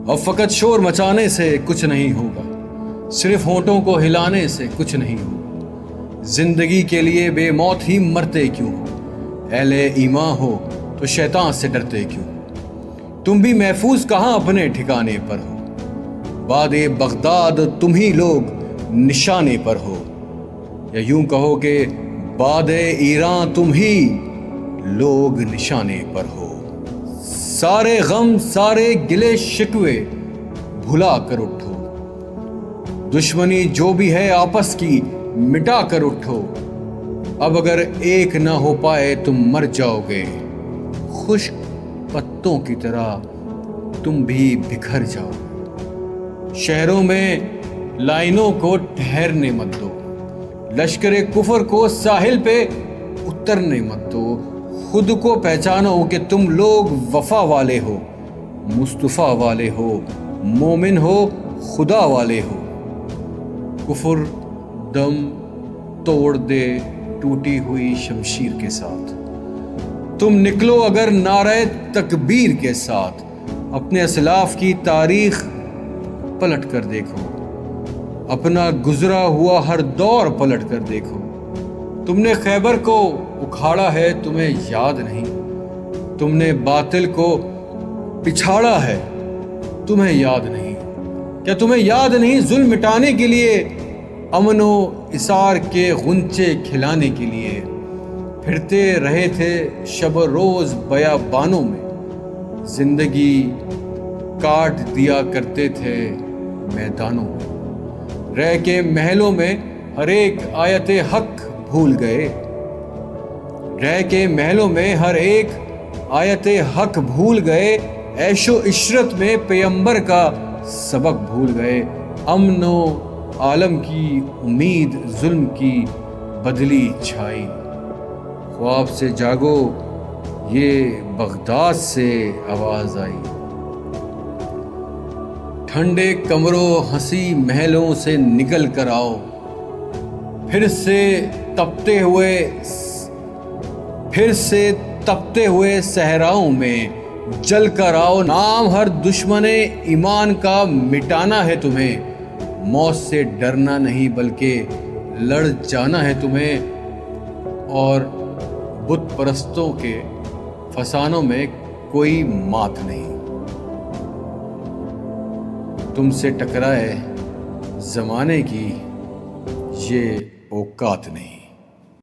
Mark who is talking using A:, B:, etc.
A: अब फकत शोर मचाने से कुछ नहीं होगा, सिर्फ होंठों को हिलाने से कुछ नहीं होगा। जिंदगी के लिए बेमौत ही मरते क्यों हो, अहले ईमान हो तो शैतान से डरते क्यों। तुम भी महफूज कहाँ अपने ठिकाने पर हो, बादे बगदाद तुम ही लोग निशाने पर हो, या यूं कहो कि बादे ईरान तुम ही लोग निशाने पर हो। सारे गम सारे गिले शिकवे भुला कर उठो, दुश्मनी जो भी है आपस की मिटा कर उठो। अब अगर एक ना हो पाए तुम मर जाओगे, खुश्क पत्तों की तरह तुम भी बिखर जाओगे। शहरों में लाइनों को ठहरने मत दो, लश्करे कुफर को साहिल पे उतरने मत दो। खुद को पहचानो कि तुम लोग वफा वाले हो, मुस्तफा वाले हो, मोमिन हो, खुदा वाले हो। कुफर दम तोड़ दे टूटी हुई शमशीर के साथ, तुम निकलो अगर नारे तकबीर के साथ। अपने असलाफ की तारीख पलट कर देखो, अपना गुजरा हुआ हर दौर पलट कर देखो। तुमने खैबर को उखाड़ा है तुम्हें याद नहीं, तुमने बातिल को पिछाड़ा है तुम्हें याद नहीं। क्या तुम्हें याद नहीं जुल्म मिटाने के लिए, अमनो इसार के गुंचे खिलाने के लिए फिरते रहे थे शब रोज बयाबानों में, जिंदगी काट दिया करते थे मैदानों में। रह के महलों में हर एक आयते हक भूल गए, रह के महलों में हर एक आयते हक भूल गए। ऐशो इशरत में पैगंबर का सबक भूल गए। अमनो आलम की उम्मीद जुल्म की बदली छाई। ख्वाब से जागो ये बगदाद से आवाज आई, ठंडे कमरों हंसी महलों से निकल कर आओ। फिर से तपते हुए सहराओं में जल कर आओ। नाम हर दुश्मने ईमान का मिटाना है तुम्हें, मौत से डरना नहीं बल्कि लड़ जाना है तुम्हें। और बुत परस्तों के फसानों में कोई मात नहीं, तुमसे टकराए जमाने की ये औकात नहीं।